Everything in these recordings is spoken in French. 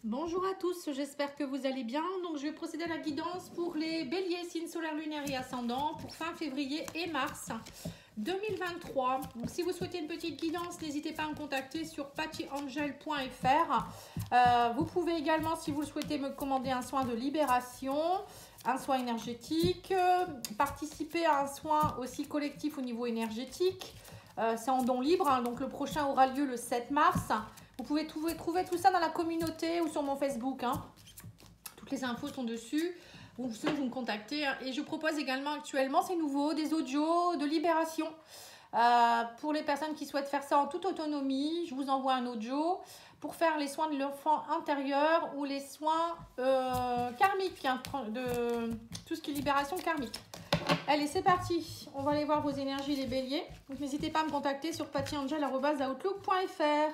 Bonjour à tous, j'espère que vous allez bien. Donc je vais procéder à la guidance pour les béliers, signes solaires, lunaires et ascendants pour fin février et mars 2023. Donc si vous souhaitez une petite guidance, n'hésitez pas à me contacter sur pattyangel.fr. Vous pouvez également, si vous le souhaitez, me commander un soin de libération, un soin énergétique, participer à un soin aussi collectif au niveau énergétique. C'est en don libre, hein, donc le prochain aura lieu le 7 mars. Vous pouvez trouver tout ça dans la communauté ou sur mon Facebook. Hein. Toutes les infos sont dessus. Vous me contactez. Et je propose également actuellement, c'est nouveau, des audios de libération. Pour les personnes qui souhaitent faire ça en toute autonomie, je vous envoie un audio pour faire les soins de l'enfant intérieur ou les soins karmiques, hein, de tout ce qui est libération karmique. Allez, c'est parti. On va aller voir vos énergies, les béliers. Donc, n'hésitez pas à me contacter sur pattyangel@outlook.fr.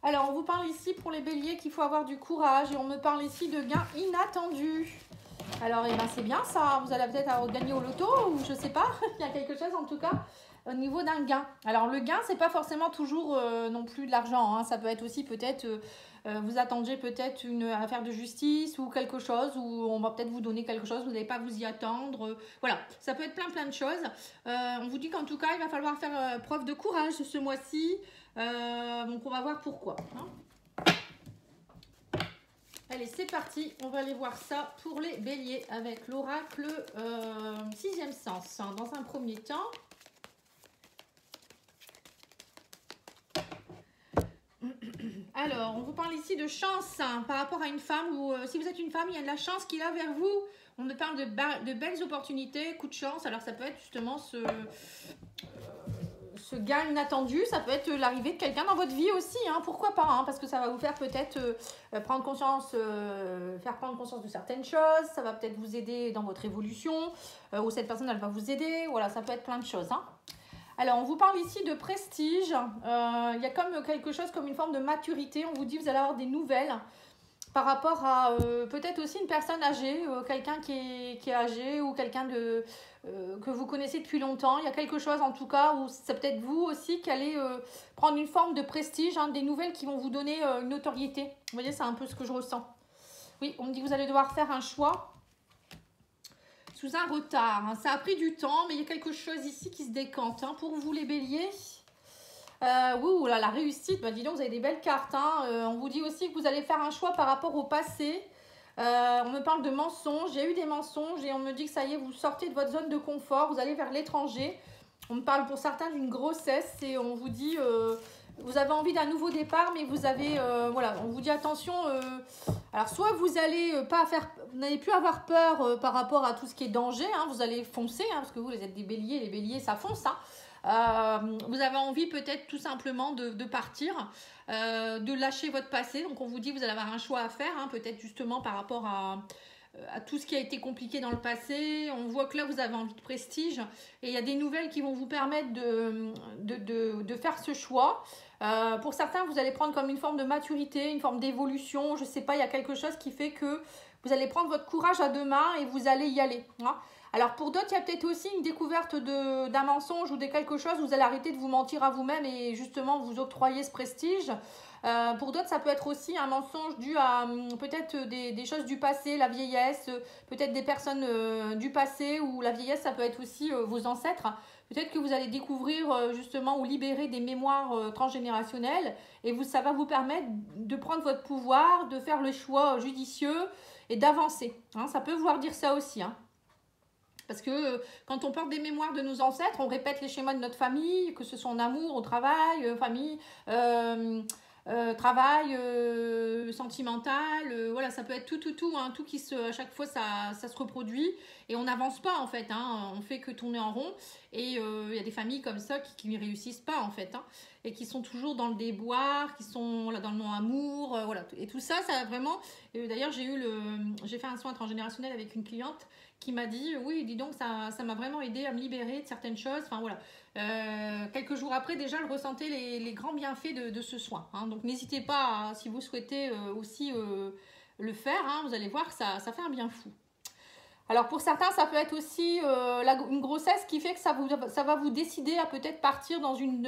Alors, on vous parle ici pour les béliers qu'il faut avoir du courage et on me parle ici de gains inattendus. Alors, eh ben, c'est bien ça. Vous allez peut-être gagner au loto ou je sais pas. Il y a quelque chose en tout cas au niveau d'un gain. Alors, le gain, c'est pas forcément toujours non plus de l'argent. Hein. Ça peut être aussi peut-être, vous attendiez peut-être une affaire de justice ou quelque chose où on va peut-être vous donner quelque chose, vous n'allez pas vous y attendre. Voilà, ça peut être plein de choses. On vous dit qu'en tout cas, il va falloir faire preuve de courage ce mois-ci. Donc on va voir pourquoi. Hein. Allez, c'est parti. On va aller voir ça pour les béliers avec l'oracle sixième sens. Hein, dans un premier temps. Alors, on vous parle ici de chance hein, par rapport à une femme ou si vous êtes une femme, il y a de la chance qui est là vers vous. On me parle de belles opportunités, coup de chance. Alors, ça peut être justement ce gain inattendu, ça peut être l'arrivée de quelqu'un dans votre vie aussi, hein, pourquoi pas, hein, parce que ça va vous faire peut-être prendre conscience de certaines choses, ça va peut-être vous aider dans votre évolution, ou cette personne elle va vous aider, voilà, ça peut être plein de choses. Hein. Alors, on vous parle ici de prestige, il y a comme quelque chose comme une forme de maturité, on vous dit vous allez avoir des nouvelles par rapport à peut-être aussi une personne âgée, quelqu'un qui est âgé ou quelqu'un que vous connaissez depuis longtemps. Il y a quelque chose en tout cas où c'est peut-être vous aussi qui allez prendre une forme de prestige, hein, des nouvelles qui vont vous donner une notoriété. Vous voyez, c'est un peu ce que je ressens. Oui, on me dit que vous allez devoir faire un choix sous un retard. Hein. Ça a pris du temps, mais il y a quelque chose ici qui se décante. Hein. Pour vous les béliers, oui, là, la réussite, bah, dis donc, vous avez des belles cartes. Hein. On vous dit aussi que vous allez faire un choix par rapport au passé. On me parle de mensonges. Il y a eu des mensonges et on me dit que ça y est, vous sortez de votre zone de confort. Vous allez vers l'étranger. On me parle pour certains d'une grossesse et on vous dit, vous avez envie d'un nouveau départ, mais vous avez, voilà, on vous dit attention. Alors, soit vous allez vous n'allez plus avoir peur par rapport à tout ce qui est danger. Hein, vous allez foncer, hein, parce que vous êtes des béliers. Les béliers, ça fonce. Hein. Vous avez envie peut-être tout simplement de partir, de lâcher votre passé. Donc on vous dit que vous allez avoir un choix à faire, hein, peut-être justement par rapport à tout ce qui a été compliqué dans le passé. On voit que là vous avez envie de prestige et il y a des nouvelles qui vont vous permettre de faire ce choix. Pour certains vous allez prendre comme une forme de maturité, une forme d'évolution, je sais pas, il y a quelque chose qui fait que vous allez prendre votre courage à deux mains et vous allez y aller. Hein. Alors pour d'autres, il y a peut-être aussi une découverte d'un mensonge ou de quelque chose. Vous allez arrêter de vous mentir à vous-même et justement vous octroyer ce prestige. Pour d'autres, ça peut être aussi un mensonge dû à peut-être des choses du passé, la vieillesse, peut-être des personnes du passé ou la vieillesse, ça peut être aussi vos ancêtres. Peut-être que vous allez découvrir justement ou libérer des mémoires transgénérationnelles et ça va vous permettre de prendre votre pouvoir, de faire le choix judicieux et d'avancer. Hein, ça peut vouloir dire ça aussi. Hein. Parce que quand on porte des mémoires de nos ancêtres, on répète les schémas de notre famille, que ce soit en amour, au travail, famille, travail, sentimental, voilà, ça peut être tout, hein, tout qui à chaque fois ça se reproduit et on n'avance pas en fait, hein, on fait que tourner en rond et il y a des familles comme ça qui ne réussissent pas en fait, hein, et qui sont toujours dans le déboire, qui sont voilà, dans le non-amour, voilà, et tout ça, ça vraiment, d'ailleurs j'ai fait un soin transgénérationnel avec une cliente qui m'a dit, oui, dis donc, ça m'a vraiment aidé à me libérer de certaines choses. Enfin, voilà. Quelques jours après, déjà, elle ressentait les grands bienfaits de ce soin. Hein. Donc, n'hésitez pas, si vous souhaitez aussi le faire, hein, vous allez voir que ça fait un bien fou. Alors pour certains, ça peut être aussi une grossesse qui fait que ça va vous décider à peut-être partir dans une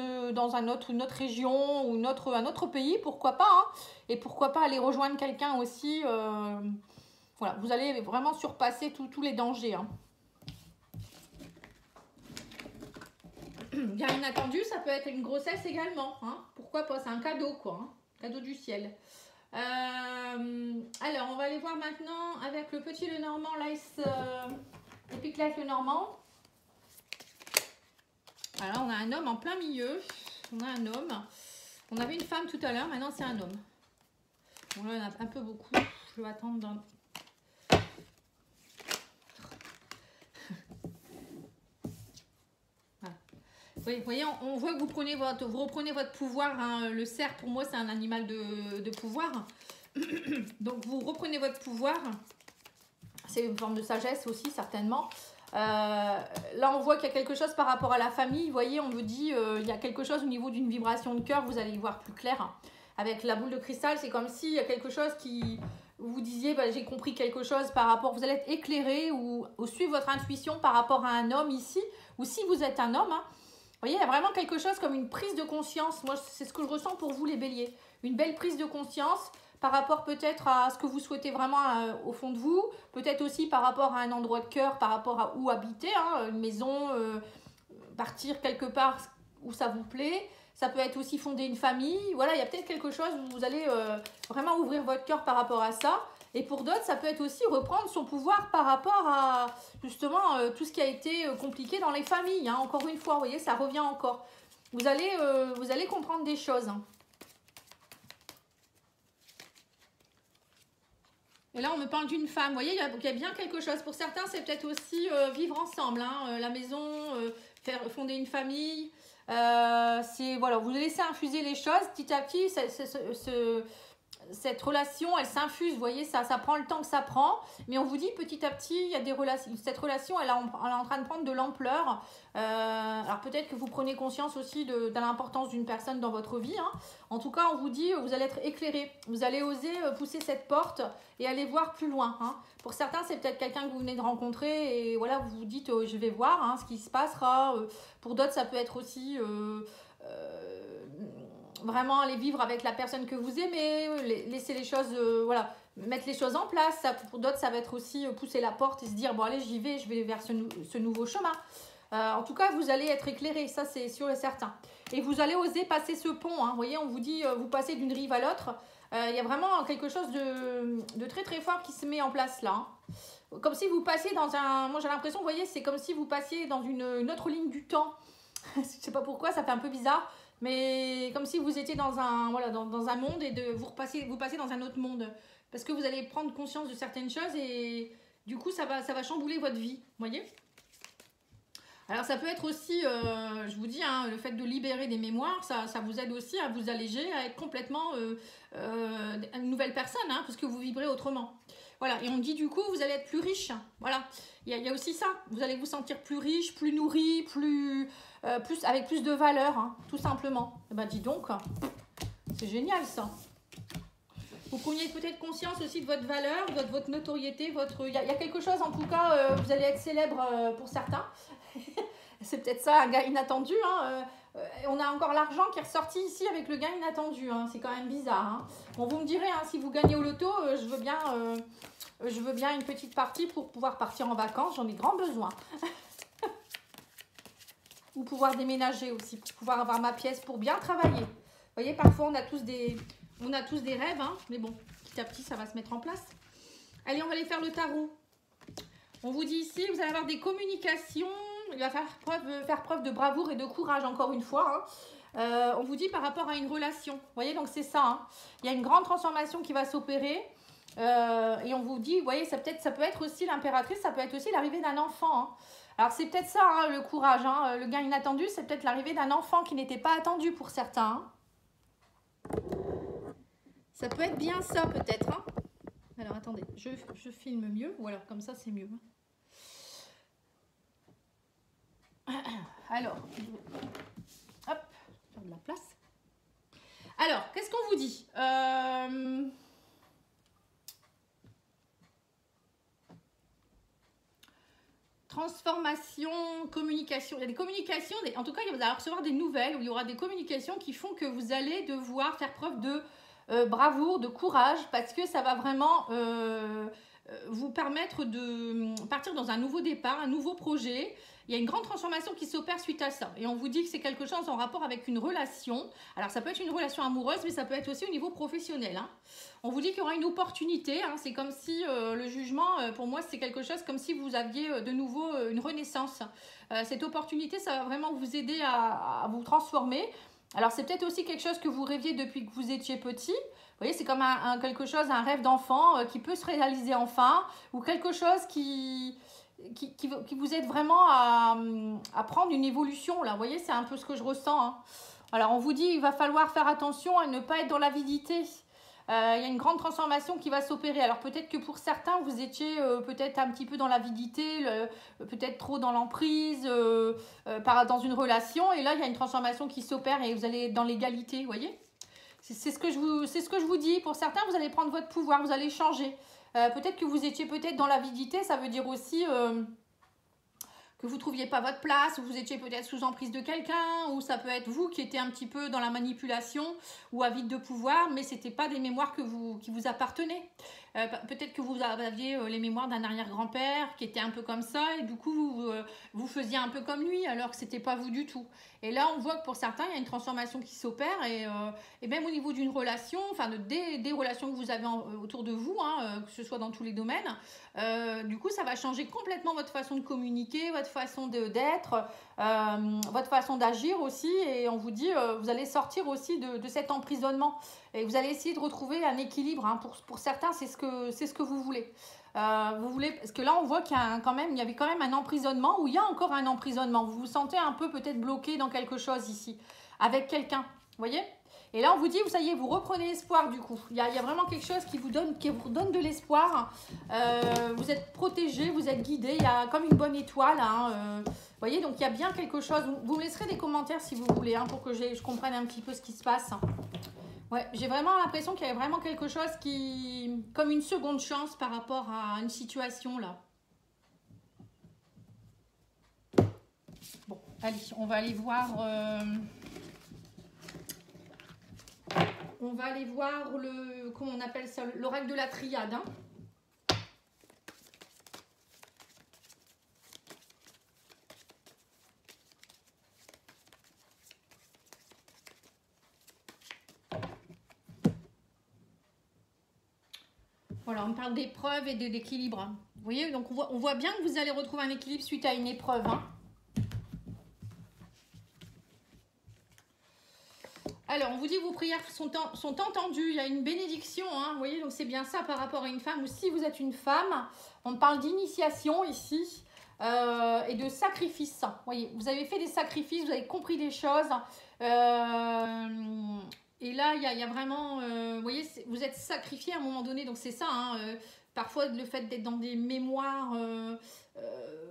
autre région ou un autre pays, pourquoi pas, hein. Et pourquoi pas aller rejoindre quelqu'un aussi. Voilà, vous allez vraiment surpasser tous les dangers, hein. Bien inattendu, ça peut être une grossesse également, hein. Pourquoi pas, c'est un cadeau quoi, hein. Cadeau du ciel. Alors, on va aller voir maintenant avec le petit Lenormand, Lice, Epic Life Lenormand. Alors, on a un homme en plein milieu. On a un homme. On avait une femme tout à l'heure, maintenant c'est un homme. Bon, là, il y en a un peu beaucoup. Je vais attendre dans... Voilà. Vous voyez, on voit que vous reprenez votre pouvoir, hein. Le cerf, pour moi, c'est un animal de pouvoir. Donc, vous reprenez votre pouvoir. C'est une forme de sagesse aussi, certainement. Là, on voit qu'il y a quelque chose par rapport à la famille. Vous voyez, on vous dit, il y a quelque chose au niveau d'une vibration de cœur. Vous allez y voir plus clair. Avec la boule de cristal, c'est comme s'il y a quelque chose qui... Vous disiez, bah, j'ai compris quelque chose par rapport... Vous allez être éclairé ou suivre votre intuition par rapport à un homme ici. Ou si vous êtes un homme, hein. Vous voyez, il y a vraiment quelque chose comme une prise de conscience. Moi, c'est ce que je ressens pour vous, les béliers. Une belle prise de conscience par rapport peut-être à ce que vous souhaitez vraiment au fond de vous. Peut-être aussi par rapport à un endroit de cœur, par rapport à où habiter, hein, une maison, partir quelque part où ça vous plaît. Ça peut être aussi fonder une famille. Voilà, il y a peut-être quelque chose où vous allez vraiment ouvrir votre cœur par rapport à ça. Et pour d'autres, ça peut être aussi reprendre son pouvoir par rapport à justement tout ce qui a été compliqué dans les familles, hein. Encore une fois, vous voyez, ça revient encore. Vous allez comprendre des choses, hein. Et là, on me parle d'une femme. Vous voyez, il y a bien quelque chose. Pour certains, c'est peut-être aussi vivre ensemble, hein, la maison, fonder une famille. Voilà, vous laissez infuser les choses petit à petit. Cette relation, elle s'infuse, vous voyez, ça prend le temps que ça prend, mais on vous dit petit à petit, il y a des relations, cette relation, elle est en train de prendre de l'ampleur. Alors peut-être que vous prenez conscience aussi de l'importance d'une personne dans votre vie, hein. En tout cas, on vous dit, vous allez être éclairé, vous allez oser pousser cette porte et aller voir plus loin, hein. Pour certains, c'est peut-être quelqu'un que vous venez de rencontrer et voilà, vous vous dites, je vais voir, hein, ce qui se passera. Pour d'autres, ça peut être aussi... vraiment aller vivre avec la personne que vous aimez, laisser les choses, voilà, mettre les choses en place. Ça, pour d'autres, ça va être aussi pousser la porte et se dire, bon allez, j'y vais, je vais vers ce nouveau chemin. En tout cas, vous allez être éclairé, ça c'est sûr et certain. Et vous allez oser passer ce pont, hein. Vous voyez, on vous dit, vous passez d'une rive à l'autre. Il y a vraiment quelque chose de très très fort qui se met en place là, hein. Comme si vous passiez dans un... Moi j'ai l'impression, vous voyez, c'est comme si vous passiez dans une autre ligne du temps. Je sais pas pourquoi, ça fait un peu bizarre. Mais comme si vous étiez dans un, voilà, dans un monde et vous passez dans un autre monde. Parce que vous allez prendre conscience de certaines choses et du coup, ça va chambouler votre vie. Vous voyez? Alors, ça peut être aussi, je vous dis, hein, le fait de libérer des mémoires, ça vous aide aussi à vous alléger, à être complètement une nouvelle personne, hein, parce que vous vibrez autrement. Voilà, et on dit du coup, vous allez être plus riche. Voilà, il y a aussi ça. Vous allez vous sentir plus riche, plus nourri, avec plus de valeur, hein, tout simplement. Et ben dis donc, c'est génial ça. Vous preniez peut-être conscience aussi de votre valeur, de votre notoriété, il y a quelque chose en tout cas, vous allez être célèbre pour certains. C'est peut-être ça, un gars inattendu, hein. On a encore l'argent qui est ressorti ici avec le gain inattendu, hein. C'est quand même bizarre, hein. Bon, vous me direz, hein, si vous gagnez au loto, je veux bien une petite partie pour pouvoir partir en vacances, j'en ai grand besoin. Ou pouvoir déménager aussi, pour pouvoir avoir ma pièce pour bien travailler. Vous voyez, parfois on a tous des rêves, hein, mais bon, petit à petit ça va se mettre en place. Allez, on va aller faire le tarot. On vous dit ici, vous allez avoir des communications, il va faire preuve de bravoure et de courage encore une fois, hein. On vous dit par rapport à une relation. Vous voyez, donc c'est ça, hein. Il y a une grande transformation qui va s'opérer. Et on vous dit, vous voyez, ça peut être aussi l'impératrice, ça peut être aussi l'arrivée d'un enfant, hein. Alors c'est peut-être ça, hein, le courage, hein, le gain inattendu, c'est peut-être l'arrivée d'un enfant qui n'était pas attendu pour certains, hein. Ça peut être bien ça peut-être, hein. Alors attendez, je filme mieux, voilà, comme ça c'est mieux. Alors, hop, faire de la place. Alors, qu'est-ce qu'on vous dit? transformation, communication. Il y a des communications, en tout cas, vous allez recevoir des nouvelles où il y aura des communications qui font que vous allez devoir faire preuve de bravoure, de courage, parce que ça va vraiment vous permettre de partir dans un nouveau départ, un nouveau projet. Il y a une grande transformation qui s'opère suite à ça. Et on vous dit que c'est quelque chose en rapport avec une relation. Alors, ça peut être une relation amoureuse, mais ça peut être aussi au niveau professionnel. Hein. On vous dit qu'il y aura une opportunité. Hein. C'est comme si le jugement, pour moi, c'est quelque chose comme si vous aviez de nouveau une renaissance. Cette opportunité, ça va vraiment vous aider à vous transformer. Alors, c'est peut-être aussi quelque chose que vous rêviez depuis que vous étiez petit. Vous voyez, c'est comme quelque chose, un rêve d'enfant qui peut se réaliser enfin. Ou quelque chose qui vous aide vraiment à prendre une évolution. Là, vous voyez, c'est un peu ce que je ressens. Hein. Alors, on vous dit il va falloir faire attention à ne pas être dans l'avidité. Il y a une grande transformation qui va s'opérer. Alors, peut-être que pour certains, vous étiez peut-être un petit peu dans l'avidité, peut-être trop dans l'emprise, dans une relation. Et là, il y a une transformation qui s'opère et vous allez être dans l'égalité, vous voyez. C'est ce que je vous dis. Pour certains, vous allez prendre votre pouvoir, vous allez changer. Peut-être que vous étiez peut-être dans l'avidité, ça veut dire aussi que vous ne trouviez pas votre place, ou vous étiez peut-être sous emprise de quelqu'un, ou ça peut être vous qui étiez un petit peu dans la manipulation ou avide de pouvoir, mais ce n'était pas des mémoires qui vous appartenaient. Peut-être que vous aviez les mémoires d'un arrière-grand-père qui était un peu comme ça, et du coup, vous faisiez un peu comme lui, alors que ce n'était pas vous du tout. Et là, on voit que pour certains, il y a une transformation qui s'opère, et même au niveau d'une relation, enfin des relations que vous avez autour de vous, hein, que ce soit dans tous les domaines, du coup, ça va changer complètement votre façon de communiquer, votre façon d'être, votre façon d'agir aussi, et on vous dit, vous allez sortir aussi de cet emprisonnement, et vous allez essayer de retrouver un équilibre, hein. Pour certains, c'est ce que vous voulez. Parce que là, on voit qu'il y avait quand même un emprisonnement, ou il y a encore un emprisonnement. Vous vous sentez un peu peut-être bloqué dans quelque chose ici, avec quelqu'un, vous voyez ? Et là, on vous dit, ça y est, vous reprenez espoir du coup. Il y a vraiment quelque chose qui vous donne de l'espoir. Vous êtes protégé, vous êtes guidé. Il y a comme une bonne étoile. Hein, vous voyez, donc il y a bien quelque chose. Vous me laisserez des commentaires si vous voulez, hein, pour que je comprenne un petit peu ce qui se passe. Ouais, j'ai vraiment l'impression qu'il y a vraiment quelque chose comme une seconde chance par rapport à une situation là. Bon, allez, on va aller voir... On va aller voir comment on appelle ça, l'oracle de la triade. Hein. Voilà, on parle d'épreuve et d'équilibre. Vous voyez, donc on voit bien que vous allez retrouver un équilibre suite à une épreuve. Hein. Alors, on vous dit que vos prières sont entendues. Il y a une bénédiction. Hein, vous voyez, donc c'est bien ça par rapport à une femme. Ou si vous êtes une femme, on parle d'initiation ici et de sacrifice. Vous voyez, vous avez fait des sacrifices, vous avez compris des choses. Et là, il y a vraiment... vous voyez, vous êtes sacrifié à un moment donné. Donc, c'est ça. Hein, parfois, le fait d'être dans des mémoires...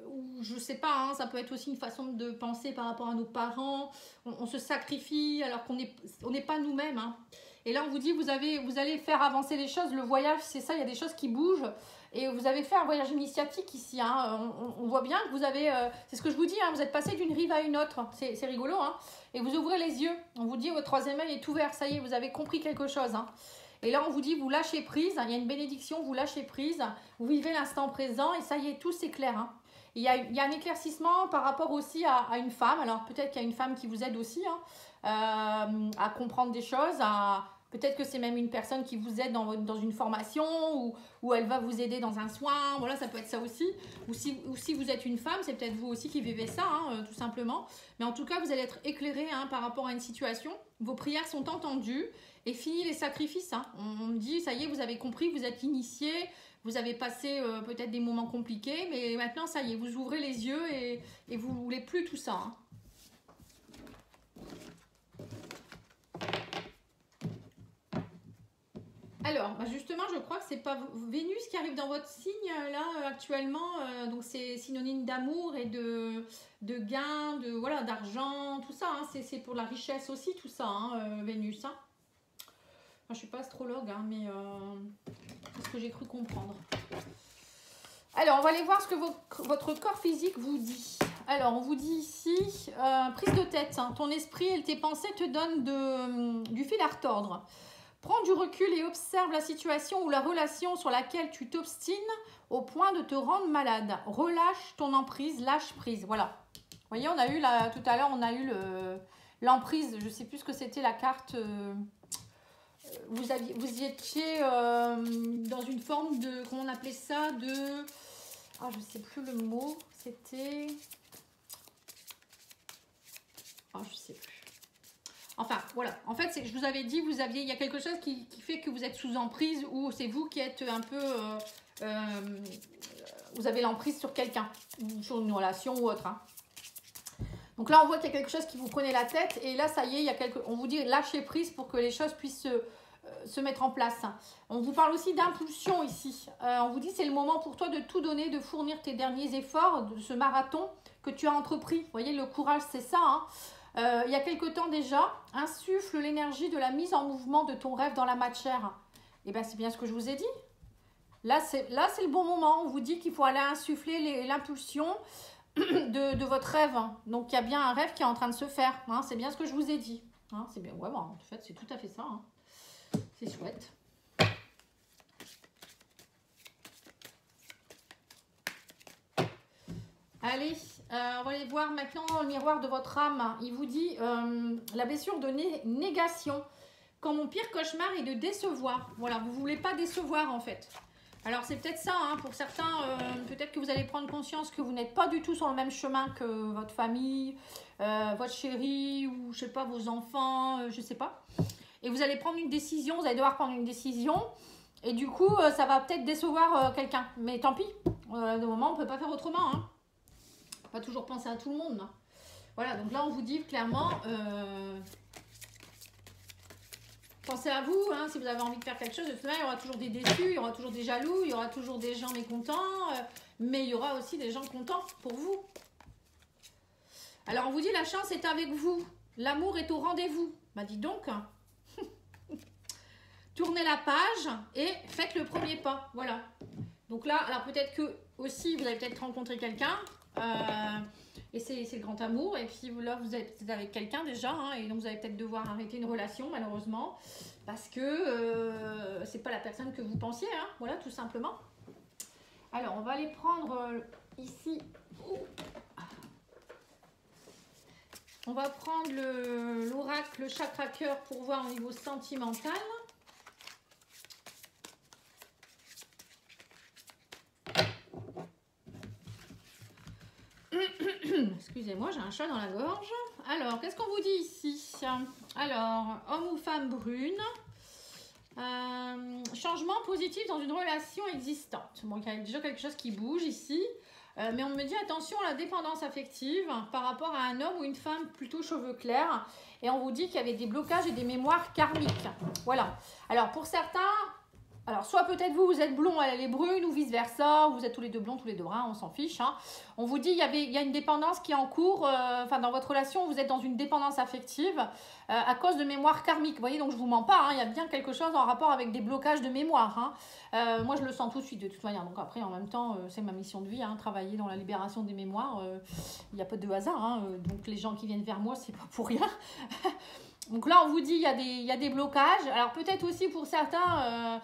ou je sais pas, hein, ça peut être aussi une façon de penser par rapport à nos parents. On se sacrifie alors qu'on n'est pas nous-mêmes. Hein. Et là, on vous dit, vous allez faire avancer les choses. Le voyage, c'est ça, il y a des choses qui bougent. Et vous avez fait un voyage initiatique ici. Hein. On voit bien que vous avez... c'est ce que je vous dis, hein, vous êtes passé d'une rive à une autre. C'est rigolo. Hein. Et vous ouvrez les yeux. On vous dit, votre troisième œil est ouvert. Ça y est, vous avez compris quelque chose. Hein. Et là, on vous dit, vous lâchez prise. Il y a une bénédiction, vous lâchez prise. Vous vivez l'instant présent et ça y est, tout s'éclaire. Hein. Il y a un éclaircissement par rapport aussi à une femme. Alors, peut-être qu'il y a une femme qui vous aide aussi hein, à comprendre des choses. Peut-être que c'est même une personne qui vous aide dans une formation ou elle va vous aider dans un soin. Voilà, ça peut être ça aussi. Ou si vous êtes une femme, c'est peut-être vous aussi qui vivez ça, hein, tout simplement. Mais en tout cas, vous allez être éclairé hein, par rapport à une situation. Vos prières sont entendues. Et fini les sacrifices. Hein. On me dit, ça y est, vous avez compris, vous êtes initié, vous avez passé peut-être des moments compliqués, mais maintenant, ça y est, vous ouvrez les yeux et vous ne voulez plus tout ça. Hein. Alors, bah justement, je crois que c'est pas Vénus qui arrive dans votre signe, là, actuellement. Donc, c'est synonyme d'amour et de gain, voilà, d'argent, tout ça. Hein. C'est pour la richesse aussi, tout ça, hein, Vénus. Hein. Je ne suis pas astrologue, hein, mais c'est ce que j'ai cru comprendre. Alors, on va aller voir ce que votre corps physique vous dit. Alors, on vous dit ici, prise de tête. Hein. Ton esprit et tes pensées te donnent du fil à retordre. Prends du recul et observe la situation ou la relation sur laquelle tu t'obstines au point de te rendre malade. Relâche ton emprise, lâche prise. Voilà. Vous voyez, on a eu là, tout à l'heure, on a eu l'emprise. Je ne sais plus ce que c'était la carte. Vous y étiez dans une forme de, comment on appelait ça, de... Ah, je ne sais plus le mot. C'était... Ah, je ne sais plus. Enfin, voilà. En fait, je vous avais dit, il y a quelque chose qui fait que vous êtes sous emprise ou c'est vous qui êtes un peu... vous avez l'emprise sur quelqu'un, ou sur une relation ou autre. Hein. Donc là, on voit qu'il y a quelque chose qui vous prenait la tête. Et là, ça y est, on vous dit lâcher prise pour que les choses puissent se mettre en place. On vous parle aussi d'impulsion ici. On vous dit c'est le moment pour toi de tout donner, de fournir tes derniers efforts de ce marathon que tu as entrepris. Vous voyez, le courage, c'est ça. Hein. Il y a quelque temps déjà, insuffle l'énergie de la mise en mouvement de ton rêve dans la matière. Et bien, c'est bien ce que je vous ai dit. Là, c'est le bon moment. On vous dit qu'il faut aller insuffler l'impulsion de votre rêve. Donc, il y a bien un rêve qui est en train de se faire. Hein. C'est bien ce que je vous ai dit. Hein. C'est bien. Ouais, bon, en fait, c'est tout à fait ça. Hein. C'est chouette. Allez, on va aller voir maintenant le miroir de votre âme. Il vous dit la blessure de négation. Quand mon pire cauchemar est de décevoir. Voilà, vous ne voulez pas décevoir en fait. Alors c'est peut-être ça, hein, pour certains, peut-être que vous allez prendre conscience que vous n'êtes pas du tout sur le même chemin que votre famille, votre chéri ou je sais pas, vos enfants, je sais pas. Et vous allez prendre une décision, vous allez devoir prendre une décision. Et du coup, ça va peut-être décevoir quelqu'un. Mais tant pis, de moment, on ne peut pas faire autrement. Hein. On ne peut pas toujours penser à tout le monde. Hein. Voilà, donc là, on vous dit clairement, pensez à vous. Hein, si vous avez envie de faire quelque chose, de toute manière, il y aura toujours des déçus, il y aura toujours des jaloux, il y aura toujours des gens mécontents. Mais il y aura aussi des gens contents pour vous. Alors, on vous dit, la chance est avec vous. L'amour est au rendez-vous. Bah, dis donc. Tournez la page et faites le premier pas. Voilà. Donc là, alors peut-être que aussi, vous allez peut-être rencontrer quelqu'un. Et c'est le grand amour. Et puis là, vous êtes avec quelqu'un déjà. Hein, et donc, vous allez peut-être devoir arrêter une relation, malheureusement. Parce que c'est pas la personne que vous pensiez. Hein, voilà, tout simplement. Alors, on va aller prendre ici. On va prendre l'oracle chakra cœur pour voir au niveau sentimental. Excusez-moi, j'ai un chat dans la gorge. Alors, qu'est-ce qu'on vous dit ici? Alors, homme ou femme brune. Changement positif dans une relation existante. Bon, il y a déjà quelque chose qui bouge ici. Mais on me dit attention à la dépendance affective par rapport à un homme ou une femme plutôt cheveux clairs. Et on vous dit qu'il y avait des blocages et des mémoires karmiques. Voilà. Alors, pour certains... Alors, soit peut-être vous êtes blond, elle est brune, ou vice-versa, ou vous êtes tous les deux blonds, tous les deux bruns, on s'en fiche. Hein. On vous dit il y a une dépendance qui est en cours, dans votre relation, vous êtes dans une dépendance affective à cause de mémoire karmique. Vous voyez, donc je ne vous mens pas, hein, il y a bien quelque chose en rapport avec des blocages de mémoire. Hein. Moi, je le sens tout de suite, de toute manière. Donc après, en même temps, c'est ma mission de vie, hein, travailler dans la libération des mémoires. Il n'y a pas de hasard. Hein, donc les gens qui viennent vers moi, c'est pas pour rien. Donc là, on vous dit il y a des blocages. Alors peut-être aussi pour certains,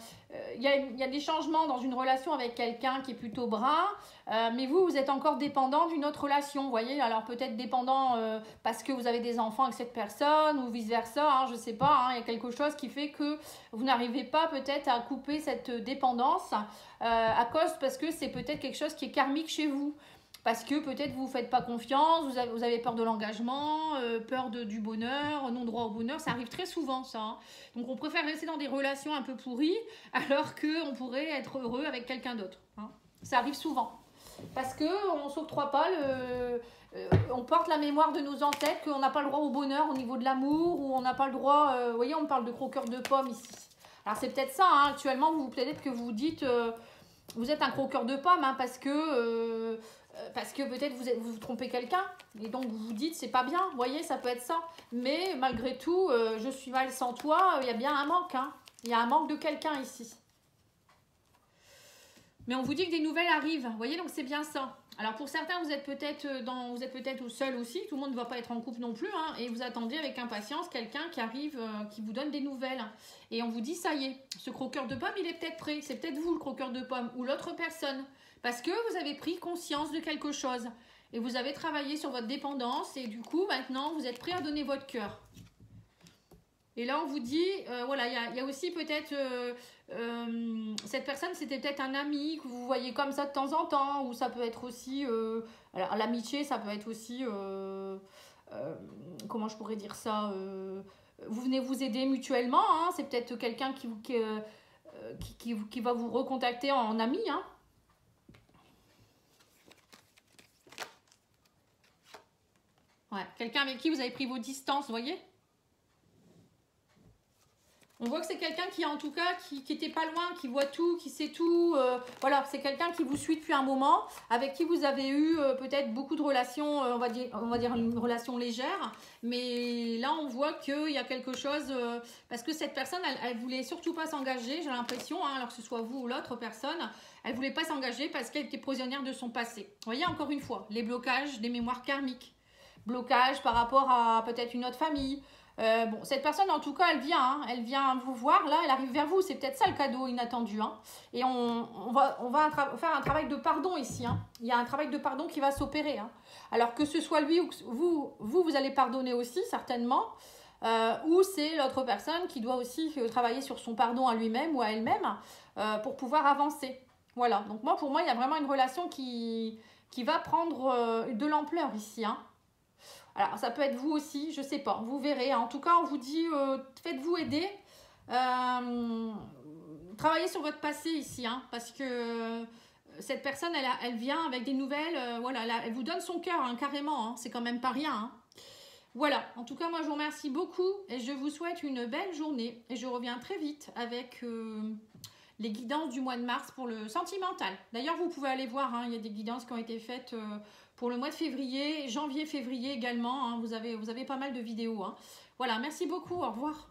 il y a des changements dans une relation avec quelqu'un qui est plutôt brun. Mais vous êtes encore dépendant d'une autre relation. Vous voyez, alors peut-être dépendant parce que vous avez des enfants avec cette personne ou vice-versa. Hein, je ne sais pas, hein, il y a quelque chose qui fait que vous n'arrivez pas peut-être à couper cette dépendance parce que c'est peut-être quelque chose qui est karmique chez vous. Parce que peut-être vous ne faites pas confiance, vous avez peur de l'engagement, peur du bonheur, non-droit au bonheur. Ça arrive très souvent, ça. Hein. Donc, on préfère rester dans des relations un peu pourries alors qu'on pourrait être heureux avec quelqu'un d'autre. Hein. Ça arrive souvent. Parce qu'on ne s'octroie pas, on porte la mémoire de nos ancêtres, qu'on n'a pas le droit au bonheur au niveau de l'amour, ou on n'a pas le droit... vous voyez, on parle de croqueur de pommes ici. Alors, c'est peut-être ça, hein, actuellement, peut-être que vous dites... vous êtes un croqueur de pommes, hein, parce que peut-être vous trompez quelqu'un et donc vous vous dites c'est pas bien, vous voyez, ça peut être ça. Mais malgré tout, je suis mal sans toi, il y a bien un manque. Hein. Il y a un manque de quelqu'un ici. Mais on vous dit que des nouvelles arrivent, vous voyez, donc c'est bien ça. Alors pour certains, vous êtes peut-être seul aussi, tout le monde ne va pas être en couple non plus, hein, et vous attendez avec impatience quelqu'un qui arrive, qui vous donne des nouvelles. Et on vous dit, ça y est, ce croqueur de pommes, il est peut-être prêt, c'est peut-être vous le croqueur de pommes, ou l'autre personne, parce que vous avez pris conscience de quelque chose, et vous avez travaillé sur votre dépendance, et du coup, maintenant, vous êtes prêt à donner votre cœur. Et là, on vous dit, voilà, il y a aussi peut-être, cette personne, c'était peut-être un ami que vous voyez comme ça de temps en temps, ou ça peut être aussi, alors l'amitié, ça peut être aussi, comment je pourrais dire ça, vous venez vous aider mutuellement, hein, c'est peut-être quelqu'un qui va vous recontacter en ami, hein. Ouais, quelqu'un avec qui vous avez pris vos distances, vous voyez? On voit que c'est quelqu'un qui, en tout cas, qui était pas loin, qui voit tout, qui sait tout. Voilà, c'est quelqu'un qui vous suit depuis un moment, avec qui vous avez eu peut-être beaucoup de relations, on va dire une relation légère. Mais là, on voit qu'il y a quelque chose, parce que cette personne, elle voulait surtout pas s'engager, j'ai l'impression, hein, alors que ce soit vous ou l'autre personne, elle voulait pas s'engager parce qu'elle était prisonnière de son passé. Vous voyez, encore une fois, les blocages des mémoires karmiques. Blocage par rapport à peut-être une autre famille. Bon, cette personne, en tout cas, elle vient vous voir, là, elle arrive vers vous, c'est peut-être ça le cadeau inattendu, hein. Et on va faire un travail de pardon ici, hein. Il y a un travail de pardon qui va s'opérer, hein. Alors que ce soit lui ou vous allez pardonner aussi, certainement, ou c'est l'autre personne qui doit aussi travailler sur son pardon à lui-même ou à elle-même pour pouvoir avancer. Voilà, donc pour moi, il y a vraiment une relation qui va prendre de l'ampleur ici, hein. Alors, ça peut être vous aussi, je sais pas, vous verrez. En tout cas, on vous dit, faites-vous aider. Travaillez sur votre passé ici, hein, parce que cette personne, elle vient avec des nouvelles. Voilà, elle vous donne son cœur, hein, carrément. Hein, c'est quand même pas rien. Hein. Voilà, en tout cas, moi, je vous remercie beaucoup et je vous souhaite une belle journée. Et je reviens très vite avec les guidances du mois de mars pour le sentimental. D'ailleurs, vous pouvez aller voir, hein, il y a des guidances qui ont été faites pour le mois de février, janvier, février également. Hein, vous avez pas mal de vidéos. Hein. Voilà, merci beaucoup, au revoir.